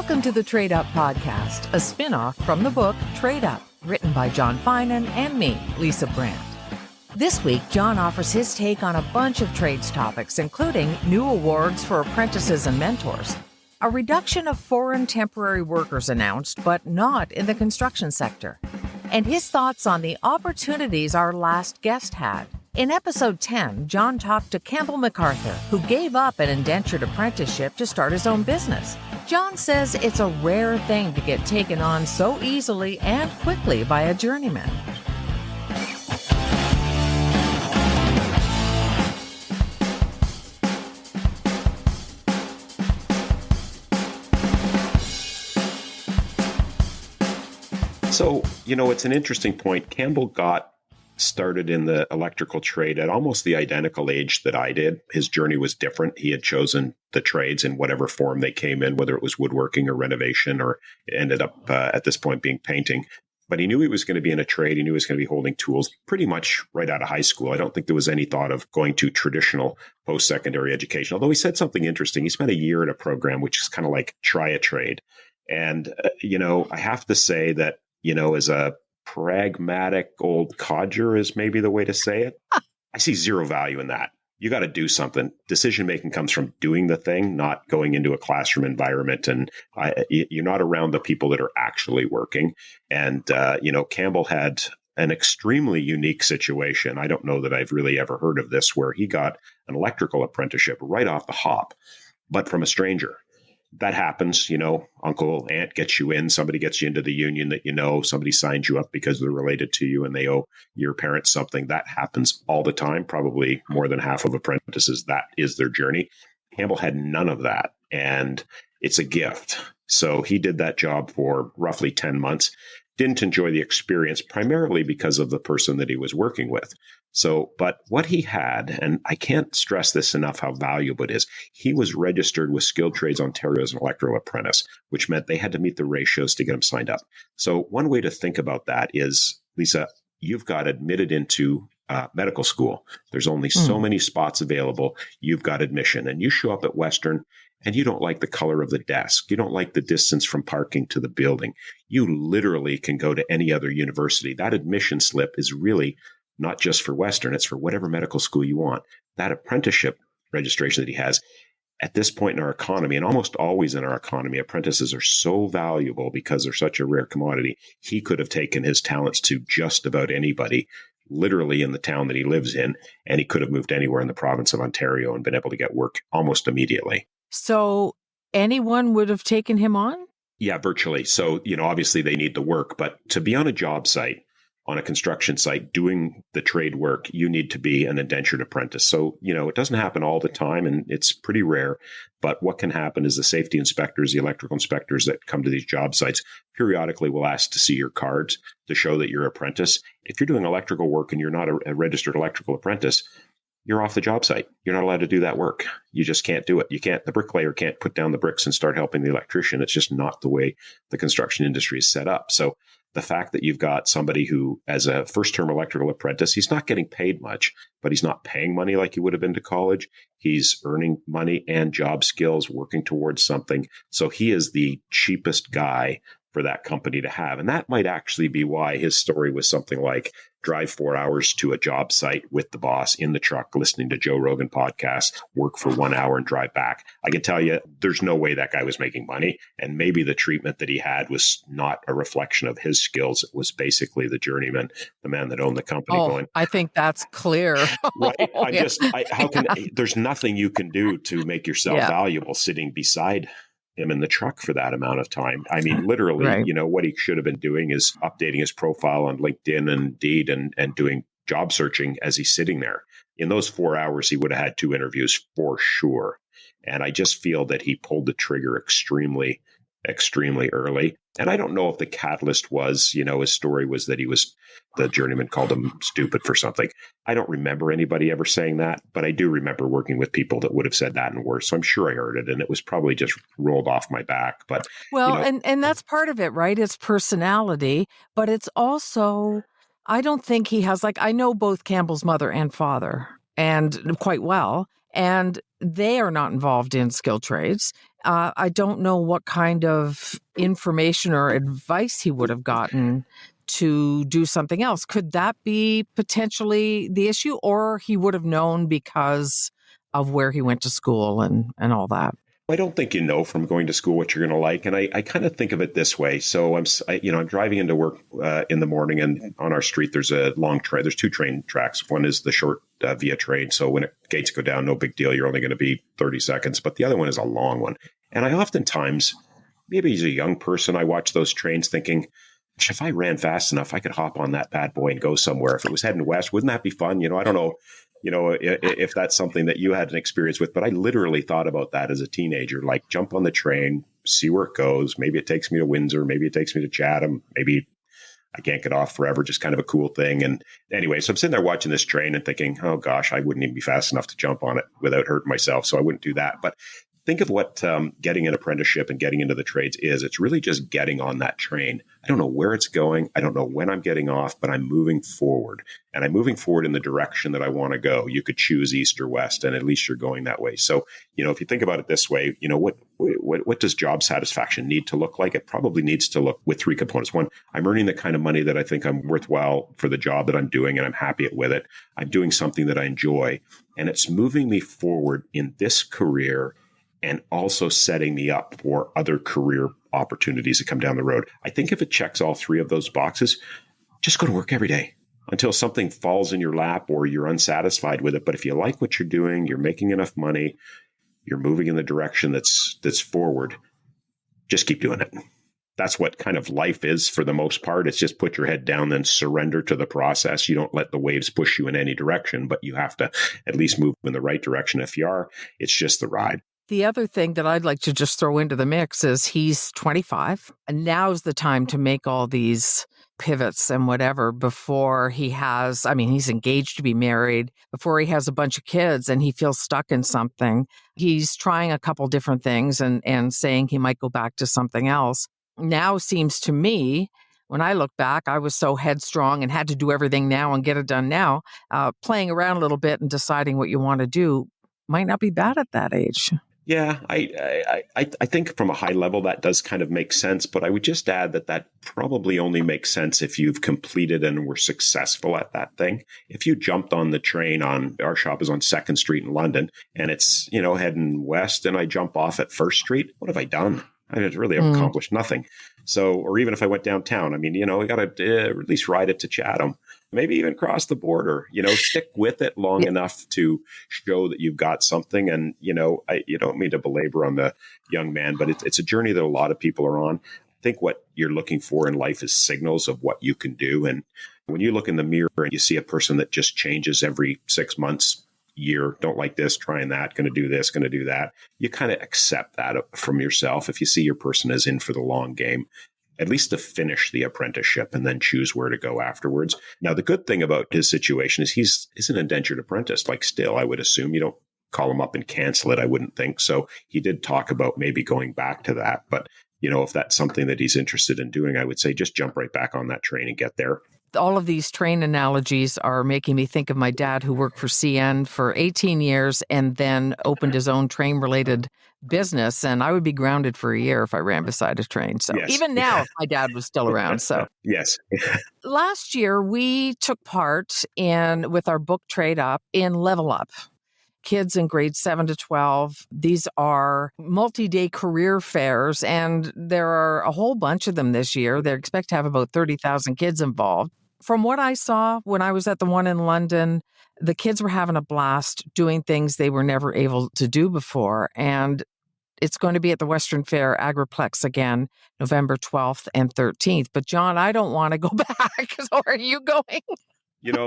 Welcome to the Trade Up Podcast, a spin-off from the book Trade Up, written by John Finan and me, Lisa Brandt. This week, John offers his take on a bunch of trades topics, including new awards for apprentices and mentors, a reduction of foreign temporary workers announced, but not in the construction sector, and his thoughts on the opportunities our last guest had. In episode 10, John talked to Campbell MacArthur, who gave up an indentured apprenticeship to start his own business. John says it's a rare thing to get taken on so easily and quickly by a journeyman. So, it's an interesting point. Campbell got started in the electrical trade at almost the identical age that I did. His journey was different. He had chosen the trades in whatever form they came in, whether it was woodworking or renovation, or it ended up at this point being painting. But he knew he was going to be in a trade. He knew he was going to be holding tools pretty much right out of high school. I don't think there was any thought of going to traditional post-secondary education. Although he said something interesting. He spent a year in a program, which is kind of like try a trade. And, I have to say that, as a pragmatic old codger is maybe the way to say it. I see zero value in that. You got to do something. Decision making comes from doing the thing, not going into a classroom environment. And you're not around the people that are actually working. And, Campbell had an extremely unique situation. I don't know that I've really ever heard of this, where he got an electrical apprenticeship right off the hop, but from a stranger. That happens, uncle, aunt gets you in, somebody gets you into the union that somebody signs you up because they're related to you and they owe your parents something. That happens all the time. Probably more than half of apprentices, that is their journey. Campbell had none of that, and it's a gift. So he did that job for roughly 10 months. Didn't enjoy the experience, primarily because of the person that he was working with. But what he had, and I can't stress this enough how valuable it is, he was registered with Skilled Trades Ontario as an electrical apprentice, which meant they had to meet the ratios to get him signed up. So one way to think about that is, Lisa, you've got admitted into medical school. There's only so many spots available. You've got admission, and you show up at Western and you don't like the color of the desk. You don't like the distance from parking to the building. You literally can go to any other university. That admission slip is really not just for Western. It's for whatever medical school you want. That apprenticeship registration that he has, at this point in our economy, and almost always in our economy, apprentices are so valuable because they're such a rare commodity. He could have taken his talents to just about anybody, literally in the town that he lives in, and he could have moved anywhere in the province of Ontario and been able to get work almost immediately. So anyone would have taken him on? Yeah, virtually. So, obviously they need the work, but to be on a job site, on a construction site, doing the trade work, you need to be an indentured apprentice. So, it doesn't happen all the time, and it's pretty rare. But what can happen is the safety inspectors, the electrical inspectors that come to these job sites periodically will ask to see your cards to show that you're an apprentice. If you're doing electrical work and you're not a registered electrical apprentice, you're off the job site. You're not allowed to do that work. You just can't do it. The bricklayer can't put down the bricks and start helping the electrician. It's just not the way the construction industry is set up. So the fact that you've got somebody who, as a first-term electrical apprentice, he's not getting paid much, but he's not paying money like he would have been to college. He's earning money and job skills, working towards something. So he is the cheapest guy for that company to have. And that might actually be why his story was something like drive 4 hours to a job site with the boss in the truck, listening to Joe Rogan podcasts, work for 1 hour and drive back. I can tell you, there's no way that guy was making money. And maybe the treatment that he had was not a reflection of his skills. It was basically the journeyman, the man that owned the company going, I think that's clear. Right. There's nothing you can do to make yourself valuable sitting beside him in the truck for that amount of time. I mean, literally, Right. What he should have been doing is updating his profile on LinkedIn and Indeed and doing job searching as he's sitting there. In those 4 hours, he would have had 2 interviews for sure. And I just feel that he pulled the trigger extremely, extremely early. And I don't know if the catalyst was, his story was that the journeyman called him stupid for something. I don't remember anybody ever saying that, but I do remember working with people that would have said that and worse. So I'm sure I heard it, and it was probably just rolled off my back. But and that's part of it, right? It's personality, but it's also, I don't think he has, I know both Campbell's mother and father, and quite well. and they are not involved in skilled trades. I don't know what kind of information or advice he would have gotten to do something else. Could that be potentially the issue, or he would have known because of where he went to school and all that? I don't think you know from going to school what you're going to like. And I kind of think of it this way. So I'm driving into work in the morning, and on our street, there's a long train. There's two train tracks. One is the short via train. So when gates go down, no big deal. You're only going to be 30 seconds. But the other one is a long one. And I oftentimes, maybe as a young person, I watch those trains thinking, if I ran fast enough, I could hop on that bad boy and go somewhere. If it was heading west, wouldn't that be fun? I don't know. If that's something that you had an experience with, but I literally thought about that as a teenager, like jump on the train, see where it goes. Maybe it takes me to Windsor. Maybe it takes me to Chatham. Maybe I can't get off forever. Just kind of a cool thing. And anyway, so I'm sitting there watching this train and thinking, oh gosh, I wouldn't even be fast enough to jump on it without hurting myself. So I wouldn't do that. But think of what getting an apprenticeship and getting into the trades is. It's really just getting on that train. I don't know where it's going. I don't know when I'm getting off, but I'm moving forward. And I'm moving forward in the direction that I want to go. You could choose east or west, and at least you're going that way. So, if you think about it this way, what does job satisfaction need to look like? It probably needs to look with three components. One, I'm earning the kind of money that I think I'm worthwhile for the job that I'm doing, and I'm happy with it. I'm doing something that I enjoy, and it's moving me forward in this career and also setting me up for other career opportunities that come down the road. I think if it checks all three of those boxes, just go to work every day until something falls in your lap or you're unsatisfied with it. But if you like what you're doing, you're making enough money, you're moving in the direction that's forward, just keep doing it. That's what kind of life is for the most part. It's just put your head down and surrender to the process. You don't let the waves push you in any direction, but you have to at least move in the right direction. If you are, it's just the ride. The other thing that I'd like to just throw into the mix is he's 25, and now's the time to make all these pivots and whatever before he's engaged to be married, before he has a bunch of kids and he feels stuck in something. He's trying a couple different things and saying he might go back to something else. Now seems to me, when I look back, I was so headstrong and had to do everything now and get it done now. Playing around a little bit and deciding what you want to do might not be bad at that age. Yeah, I think from a high level that does kind of make sense, but I would just add that probably only makes sense if you've completed and were successful at that thing. If you jumped on the train our shop is on 2nd Street in London, and it's, heading west, and I jump off at 1st Street, what have I done? I really have accomplished nothing. So, or even if I went downtown, we got to at least ride it to Chatham, maybe even cross the border, stick with it long enough to show that you've got something. And, you don't mean to belabor on the young man, but it's a journey that a lot of people are on. I think what you're looking for in life is signals of what you can do. And when you look in the mirror and you see a person that just changes every 6 months, year, don't like this, trying that, going to do this, going to do that, you kind of accept that from yourself. If you see your person is in for the long game, at least to finish the apprenticeship and then choose where to go afterwards. Now, the good thing about his situation is he's an indentured apprentice. Like still, I would assume you don't call him up and cancel it. I wouldn't think so. He did talk about maybe going back to that. But, if that's something that he's interested in doing, I would say just jump right back on that train and get there. All of these train analogies are making me think of my dad, who worked for CN for 18 years and then opened his own train-related business. And I would be grounded for a year if I ran beside a train. So yes. Even now, if my dad was still around. So yes. Last year, we took part with our book Trade Up in Level Up. Kids in grades 7 to 12. These are multi-day career fairs, and there are a whole bunch of them this year. They expect to have about 30,000 kids involved. From what I saw when I was at the one in London, the kids were having a blast doing things they were never able to do before. And it's going to be at the Western Fair Agriplex again, November 12th and 13th. But John, I don't want to go back. So are you going?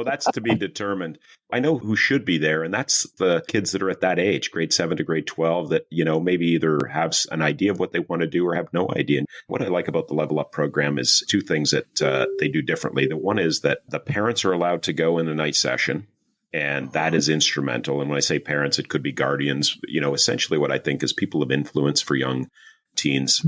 That's to be determined. I know who should be there, and that's the kids that are at that age, grade 7 to grade 12, that, maybe either have an idea of what they want to do or have no idea. And what I like about the Level Up program is two things that they do differently. The one is that the parents are allowed to go in the night session, and that is instrumental. And when I say parents, it could be guardians. Essentially what I think is people of influence for young teens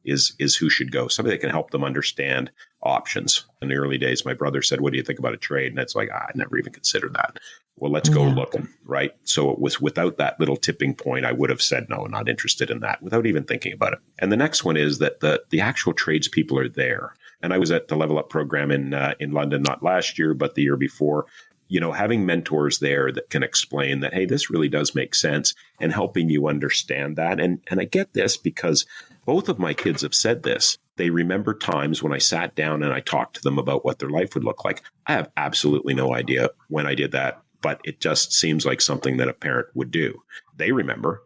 is who should go. Somebody that can help them understand options. In the early days, my brother said, what do you think about a trade? And it's like, I never even considered that. Well, let's go looking, right? So it was without that little tipping point, I would have said, no, not interested in that without even thinking about it. And the next one is that the actual tradespeople are there. And I was at the Level Up program in London, not last year, but the year before. Having mentors there that can explain that, hey, this really does make sense, and helping you understand that. And I get this because both of my kids have said this. They remember times when I sat down and I talked to them about what their life would look like. I have absolutely no idea when I did that, but it just seems like something that a parent would do. They remember.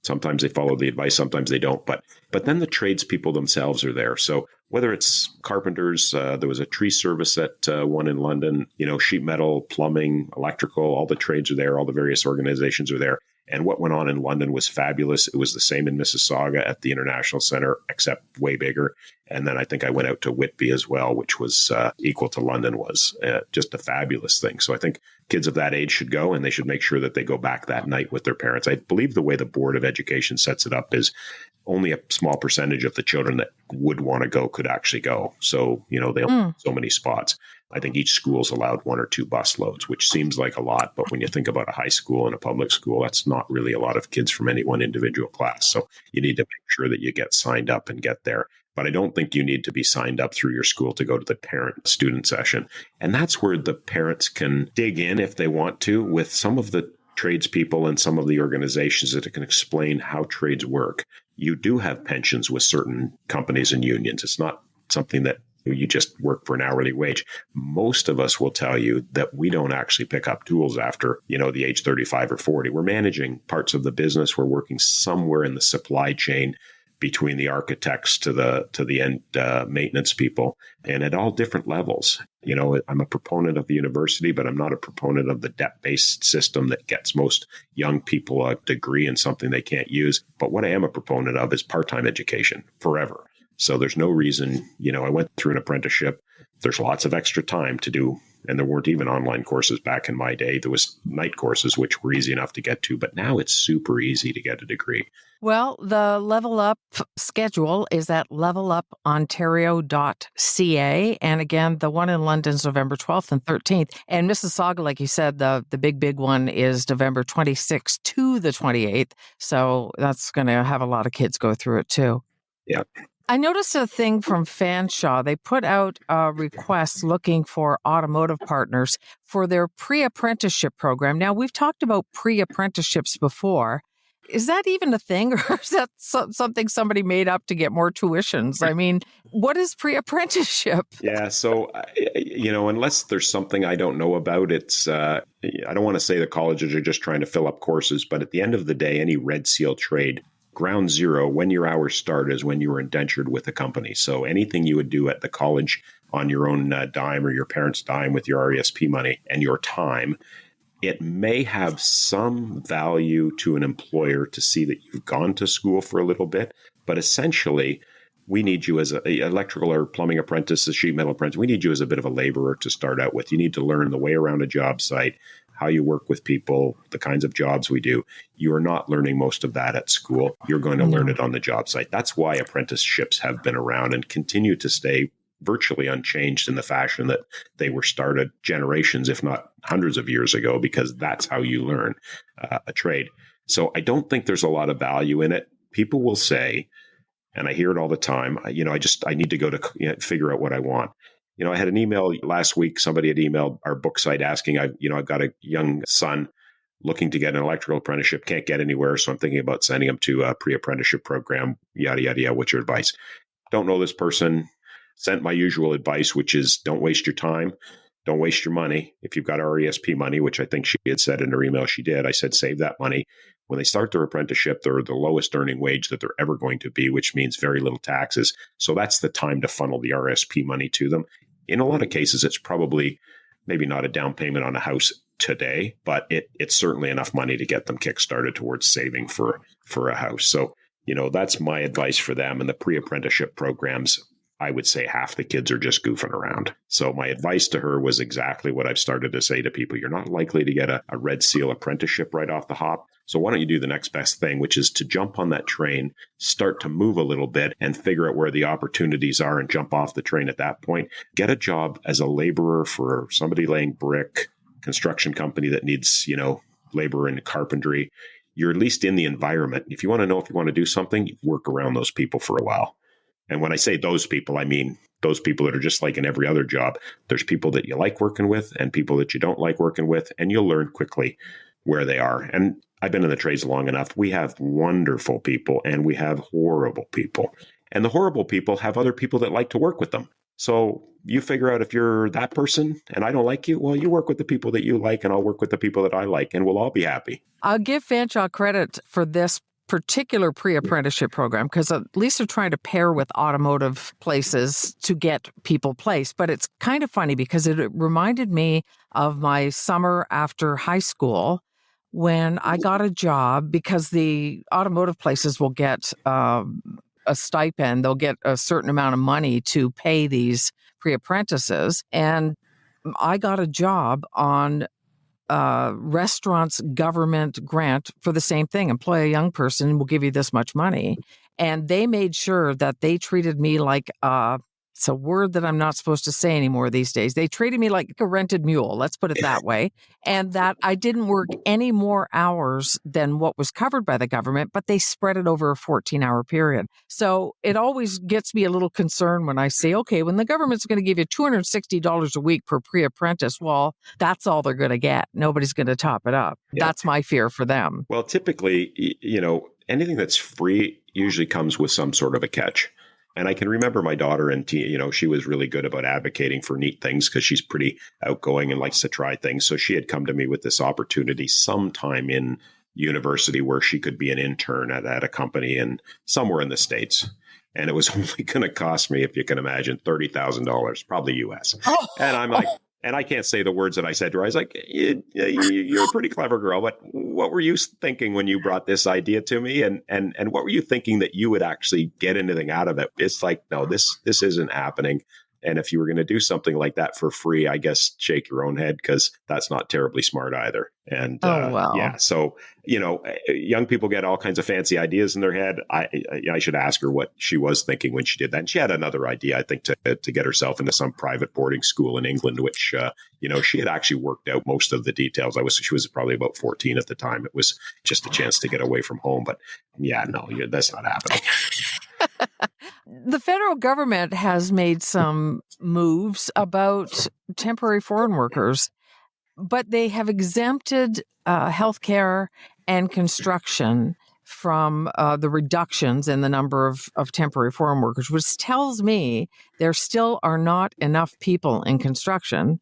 Sometimes they follow the advice, sometimes they don't. But then the tradespeople themselves are there. So whether it's carpenters, there was a tree service at one in London, sheet metal, plumbing, electrical, all the trades are there. All the various organizations are there. And what went on in London was fabulous. It was the same in Mississauga at the International Center, except way bigger. And then I think I went out to Whitby as well, which was equal to London, was just a fabulous thing. So I think kids of that age should go, and they should make sure that they go back that night with their parents. I believe the way the Board of Education sets it up is only a small percentage of the children that would want to go could actually go. So, they only have so many spots. I think each school's allowed 1 or 2 bus loads, which seems like a lot. But when you think about a high school and a public school, that's not really a lot of kids from any one individual class. So you need to make sure that you get signed up and get there. But I don't think you need to be signed up through your school to go to the parent-student session. And that's where the parents can dig in if they want to with some of the tradespeople and some of the organizations that can explain how trades work. You do have pensions with certain companies and unions. It's not something that you just work for an hourly wage. Most of us will tell you that we don't actually pick up tools after, the age 35 or 40. We're managing parts of the business. We're working somewhere in the supply chain between the architects to the end maintenance people, and at all different levels. I'm a proponent of the university, but I'm not a proponent of the debt-based system that gets most young people a degree in something they can't use. But what I am a proponent of is part-time education forever. So there's no reason, I went through an apprenticeship. There's lots of extra time to do. And there weren't even online courses back in my day. There was night courses, which were easy enough to get to. But now it's super easy to get a degree. Well, the Level Up schedule is at levelupontario.ca. And again, the one in London's November 12th and 13th. And Mississauga, like you said, the big one is November 26th to the 28th. So that's going to have a lot of kids go through it too. Yeah. I noticed a thing from Fanshawe. They put out a request looking for automotive partners for their pre-apprenticeship program. Now, we've talked about pre-apprenticeships before. Is that even a thing, or is that something somebody made up to get more tuitions? I mean, what is pre-apprenticeship? Yeah, so, unless there's something I don't know about, it's, I don't want to say the colleges are just trying to fill up courses, but at the end of the day, any Red Seal trade, ground zero, when your hours start, is when you were indentured with the company. So anything you would do at the college on your own dime or your parents' dime with your RESP money and your time, it may have some value to an employer to see that you've gone to school for a little bit. But essentially, we need you as an electrical or plumbing apprentice, a sheet metal apprentice. We need you as a bit of a laborer to start out with. You need to learn the way around a job site, how you work with people, the kinds of jobs we do. You are not learning most of that at school. You're going to learn it on the job site. That's why apprenticeships have been around and continue to stay virtually unchanged in the fashion that they were started generations, if not hundreds of years ago, because that's how you learn a trade. So I don't think there's a lot of value in it. People will say, and I hear it all the time, I need to go to figure out what I want. I had an email last week. Somebody had emailed our book site asking, I've got a young son looking to get an electrical apprenticeship, can't get anywhere. So I'm thinking about sending him to a pre-apprenticeship program, yada, yada, yada. What's your advice? Don't know this person. Sent my usual advice, which is don't waste your time. Don't waste your money. If you've got RESP money, which I think she had said in her email she did, I said, save that money. When they start their apprenticeship, they're the lowest earning wage that they're ever going to be, which means very little taxes. So that's the time to funnel the RSP money to them. In a lot of cases, it's probably maybe not a down payment on a house today, but it's certainly enough money to get them kickstarted towards saving for a house. So, that's my advice for them. And the pre-apprenticeship programs, I would say half the kids are just goofing around. So my advice to her was exactly what I've started to say to people. You're not likely to get a Red Seal apprenticeship right off the hop. So why don't you do the next best thing, which is to jump on that train, start to move a little bit and figure out where the opportunities are and jump off the train at that point. Get a job as a laborer for somebody laying brick, construction company that needs, labor in carpentry. You're at least in the environment. If you want to know if you want to do something, you work around those people for a while. And when I say those people, I mean those people that are just like in every other job. There's people that you like working with and people that you don't like working with, and you'll learn quickly where they are. And I've been in the trades long enough. We have wonderful people and we have horrible people. And the horrible people have other people that like to work with them. So you figure out if you're that person and I don't like you, well, you work with the people that you like and I'll work with the people that I like and we'll all be happy. I'll give Fanshawe credit for this particular pre-apprenticeship program because at least they're trying to pair with automotive places to get people placed. But it's kind of funny because it reminded me of my summer after high school when I got a job because the automotive places will get a stipend. They'll get a certain amount of money to pay these pre-apprentices. And I got a job on restaurant's government grant for the same thing. Employ a young person, we'll give you this much money. And they made sure that they treated me like it's a word that I'm not supposed to say anymore these days. They treated me like a rented mule, let's put it that way, and that I didn't work any more hours than what was covered by the government, but they spread it over a 14-hour period. So it always gets me a little concerned when I say, okay, when the government's going to give you $260 a week per pre-apprentice, well, that's all they're going to get. Nobody's going to top it up. Yeah. That's my fear for them. Well, typically, anything that's free usually comes with some sort of a catch. And I can remember my daughter and, she was really good about advocating for neat things because she's pretty outgoing and likes to try things. So she had come to me with this opportunity sometime in university where she could be an intern at a company in somewhere in the States. And it was only going to cost me, if you can imagine, $30,000, probably US. Oh. And I'm like, and I can't say the words that I said to her. I was like, you're a pretty clever girl, but what were you thinking when you brought this idea to me? And what were you thinking that you would actually get anything out of it? It's like, no, this isn't happening. And if you were going to do something like that for free, I guess shake your own head because that's not terribly smart either. And yeah, so, young people get all kinds of fancy ideas in their head. I should ask her what she was thinking when she did that. And she had another idea, I think, to get herself into some private boarding school in England, which, she had actually worked out most of the details. She was probably about 14 at the time. It was just a chance to get away from home. But yeah, no, that's not happening. The federal government has made some moves about temporary foreign workers, but they have exempted healthcare and construction from the reductions in the number of temporary foreign workers, which tells me there still are not enough people in construction,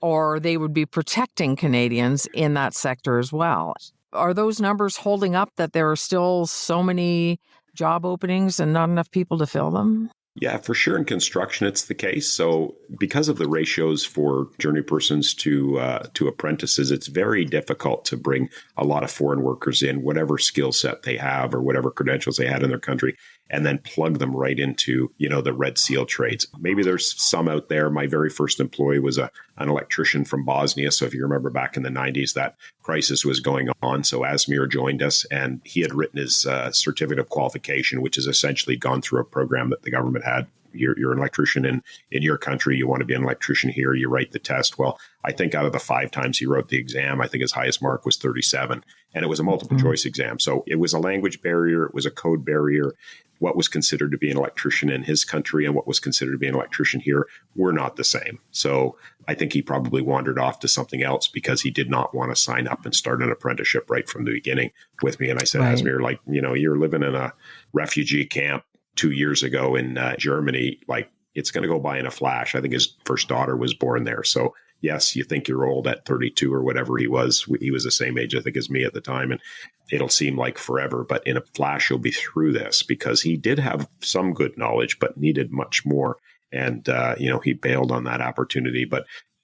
or they would be protecting Canadians in that sector as well. Are those numbers holding up, that there are still so many job openings and not enough people to fill them? Yeah, for sure. In construction, it's the case. So because of the ratios for journey persons to apprentices, it's very difficult to bring a lot of foreign workers in, whatever skill set they have or whatever credentials they had in their country, and then plug them right into, the Red Seal trades. Maybe there's some out there. My very first employee was an electrician from Bosnia. So if you remember back in the 90s, that crisis was going on. So Asmir joined us and he had written his certificate of qualification, which is essentially gone through a program that the government had. You're an electrician in your country. You want to be an electrician here. You write the test. Well, I think out of the 5 times he wrote the exam, I think his highest mark was 37. And it was a multiple choice exam. So it was a language barrier. It was a code barrier. What was considered to be an electrician in his country and what was considered to be an electrician here were not the same. So I think he probably wandered off to something else because he did not want to sign up and start an apprenticeship right from the beginning with me. And I said, right. Asmir, you're living in a refugee camp 2 years ago in Germany, it's going to go by in a flash. I think his first daughter was born there. So yes, you think you're old at 32 or whatever he was. He was the same age, I think, as me at the time. And it'll seem like forever, but in a flash, you'll be through this because he did have some good knowledge, but needed much more. And, he bailed on that opportunity.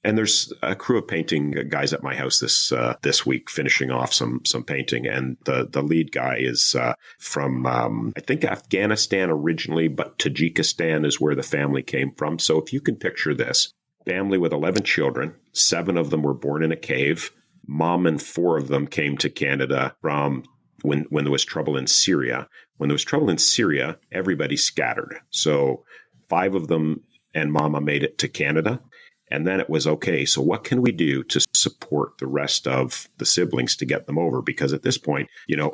And there's a crew of painting guys at my house this week finishing off some painting. And the lead guy is from, I think, Afghanistan originally, but Tajikistan is where the family came from. So if you can picture this, family with 11 children, 7 of them were born in a cave. Mom and 4 of them came to Canada from when there was trouble in Syria. When there was trouble in Syria, everybody scattered. So 5 of them and Mama made it to Canada. And then it was, okay, so what can we do to support the rest of the siblings to get them over? Because at this point,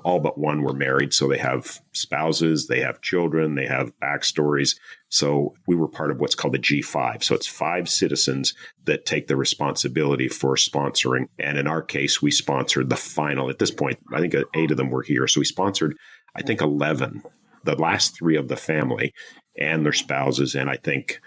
all but one were married. So they have spouses, they have children, they have backstories. So we were part of what's called the G5. So it's 5 citizens that take the responsibility for sponsoring. And in our case, we sponsored the final. At this point, I think 8 of them were here. So we sponsored, I think, 11, the last 3 of the family and their spouses. And I think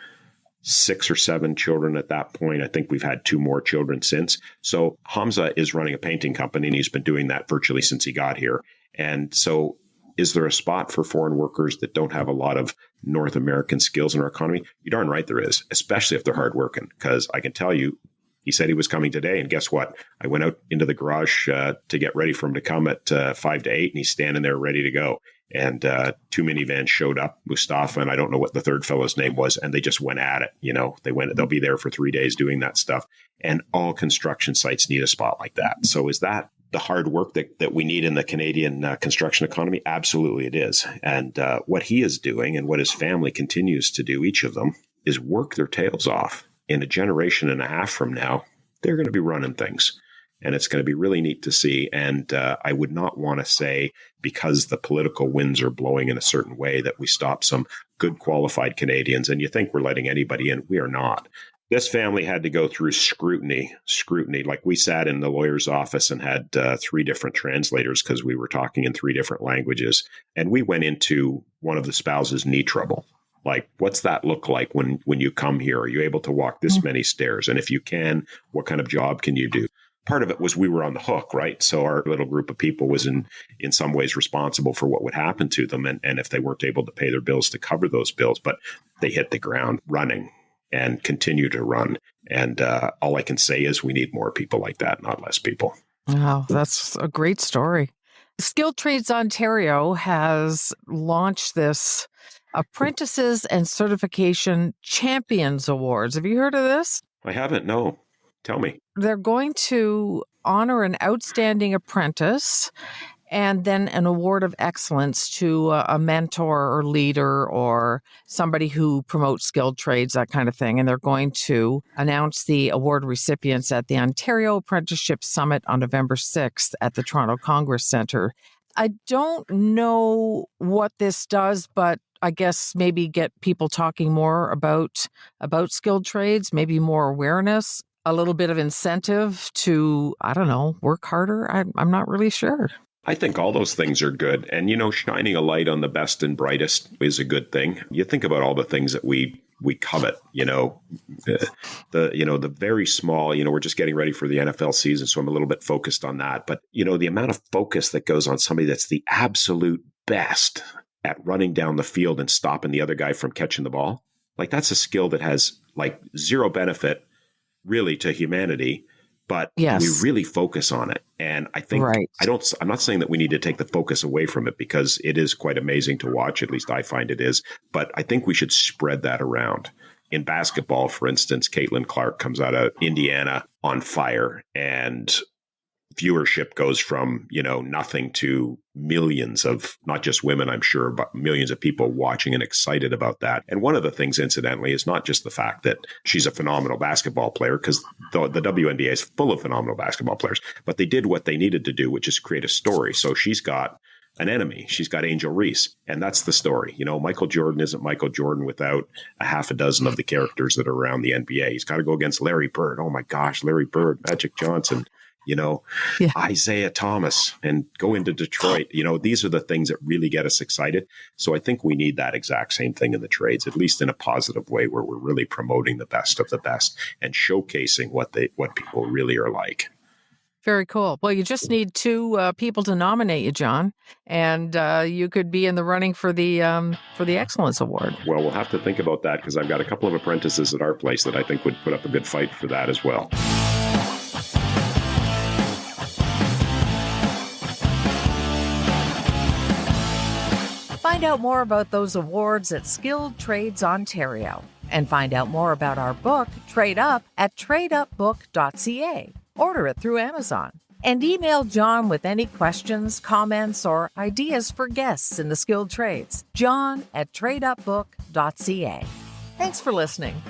6 or 7 children at that point. I think we've had 2 more children since. So Hamza is running a painting company, and he's been doing that virtually since he got here. And so is there a spot for foreign workers that don't have a lot of North American skills in our economy? You're darn right there is, especially if they're hardworking. Because I can tell you, he said he was coming today, and guess what? I went out into the garage to get ready for him to come at 5 to 8, and he's standing there ready to go. And 2 minivans showed up, Mustafa, and I don't know what the third fellow's name was, and they just went at it. They'll be there for 3 days doing that stuff. And all construction sites need a spot like that. So is that the hard work that we need in the Canadian construction economy? Absolutely it is. And what he is doing and what his family continues to do, each of them, is work their tails off. In a generation and a half from now, they're going to be running things. And it's going to be really neat to see. And I would not want to say, because the political winds are blowing in a certain way, that we stop some good qualified Canadians. And you think we're letting anybody in. We are not. This family had to go through scrutiny. Like, we sat in the lawyer's office and had 3 different translators because we were talking in 3 different languages. And we went into one of the spouses' knee trouble. Like, what's that look like when you come here? Are you able to walk this many stairs? And if you can, what kind of job can you do? Part of it was we were on the hook, right? So our little group of people was in some ways responsible for what would happen to them. And if they weren't able to pay their bills, to cover those bills, but they hit the ground running and continue to run. And all I can say is we need more people like that, not less people. Wow, that's a great story. Skilled Trades Ontario has launched this Apprentices and Certification Champions Awards. Have you heard of this? I haven't, no. Tell me. They're going to honor an outstanding apprentice and then an award of excellence to a mentor or leader or somebody who promotes skilled trades, that kind of thing. And they're going to announce the award recipients at the Ontario Apprenticeship Summit on November 6th at the Toronto Congress Centre. I don't know what this does, but I guess maybe get people talking more about skilled trades, maybe more awareness, a little bit of incentive to, I don't know, work harder. I'm not really sure. I think all those things are good. And, shining a light on the best and brightest is a good thing. You think about all the things that we covet, the very small, we're just getting ready for the NFL season. So I'm a little bit focused on that. But, the amount of focus that goes on somebody that's the absolute best at running down the field and stopping the other guy from catching the ball. Like, that's a skill that has like zero benefit really to humanity, but yes, we really focus on it. And I think right. I'm not saying that we need to take the focus away from it, because it is quite amazing to watch. At least I find it is, but I think we should spread that around. In basketball, for instance, Caitlin Clark comes out of Indiana on fire, and viewership goes from, nothing to millions of, not just women, I'm sure, but millions of people watching and excited about that. And one of the things, incidentally, is not just the fact that she's a phenomenal basketball player, because the WNBA is full of phenomenal basketball players, but they did what they needed to do, which is create a story. So she's got an enemy. She's got Angel Reese. And that's the story. Michael Jordan isn't Michael Jordan without a half a dozen of the characters that are around the NBA. He's got to go against Larry Bird. Oh my gosh, Larry Bird, Magic Johnson, Isaiah Thomas, and go into Detroit. These are the things that really get us excited. So I think we need that exact same thing in the trades, at least in a positive way, where we're really promoting the best of the best and showcasing what people really are like. Very cool. Well, you just need 2 people to nominate you, John, and you could be in the running for the Excellence Award. Well, we'll have to think about that, because I've got a couple of apprentices at our place that I think would put up a good fight for that as well. Find out more about those awards at Skilled Trades Ontario, and find out more about our book, Trade Up, at tradeupbook.ca. Order it through Amazon. And email John with any questions, comments, or ideas for guests in the skilled trades. John@tradeupbook.ca. Thanks for listening.